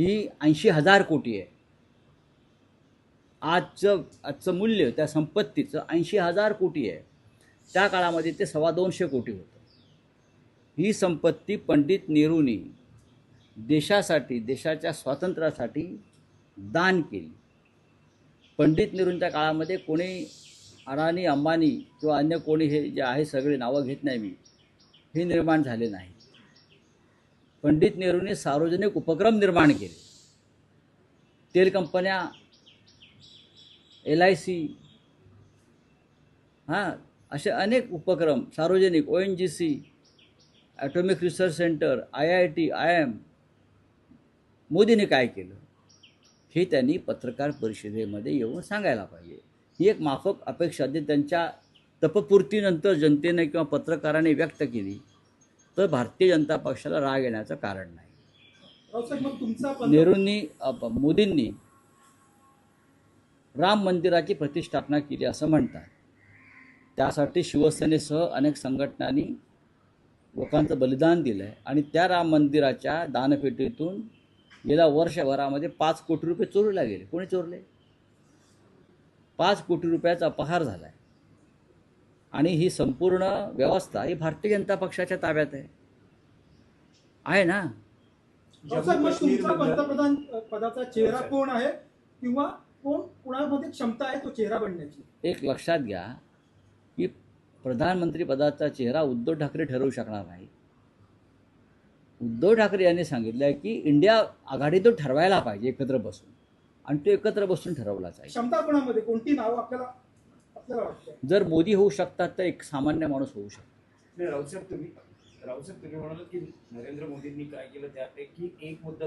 ही 80,000 कोटी आहे. आजचं मूल्य त्या संपत्तीचं 80,000 कोटी आहे. त्या काळामध्ये ते 225 कोटी होतं. ही संपत्ती पंडित नेहरूंनी देशासाठी, देशाच्या स्वातंत्र्यासाठी दान केली. पंडित नेहरूंच्या काळामध्ये कोणी अडाणी, अंबानी किंवा अन्य कोणी हे जे आहे सगळे नावं घेत नाही मी, हे निर्माण झाले नाही. पंडित नेहरूंनी सार्वजनिक उपक्रम निर्माण केले. तेल कंपन्या, LIC, असे अनेक उपक्रम सार्वजनिक, ONGC, atomic research centre, IIT, IIM. मोदींनी काय केलं हे त्यांनी पत्रकार परिषदेमध्ये येऊन सांगायला पाहिजे. ही एक माफक अपेक्षा जी त्यांच्या तपपूर्तीनंतर जनतेने किंवा पत्रकारांनी व्यक्त केली तर भारतीय जनता पक्षाला राग येण्याचं कारण नाही. नेहरूंनी, मोदींनी राम मंदिराची प्रतिष्ठापना केली असं म्हणतात. त्यासाठी शिवसेनेसह अनेक संघटनांनी लोकांचं बलिदान दिलं आहे आणि त्या राम मंदिराच्या दानपेटीतून गेल्या वर्षभरामध्ये 5 कोटी रुपये चोरीला गेले. कोणी चोरले? 5 कोटी रुपयाचा अपहार झाला आहे. आणि ही संपूर्ण व्यवस्था ही भारतीय जनता पक्षाच्या ताब्यात आहे ना. तुमचा पंतप्रधान पदाचा चेहरा कोण आहे किंवा कोणामध्ये क्षमता आहे तो चेहरा बनण्याची? एक लक्षात घ्या की प्रधानमंत्री पदाचा चेहरा उद्धव ठाकरे ठरवू शकणार नाही. उद्धव ठाकरे यांनी सांगितलं आहे की इंडिया आघाडी तो ठरवायला पाहिजे एकत्र बसून, आणि तो एकत्र बसून ठरवलाच आहे. क्षमता कोणामध्ये, कोणती नावं आपल्याला वाटतं? जर मोदी होऊ शकतात तर एक सामान्य माणूस होऊ शकतो. राऊत साहेब तुम्ही म्हणालात की नरेंद्र मोदींनी काय केलं त्यापैकी एक मुद्दा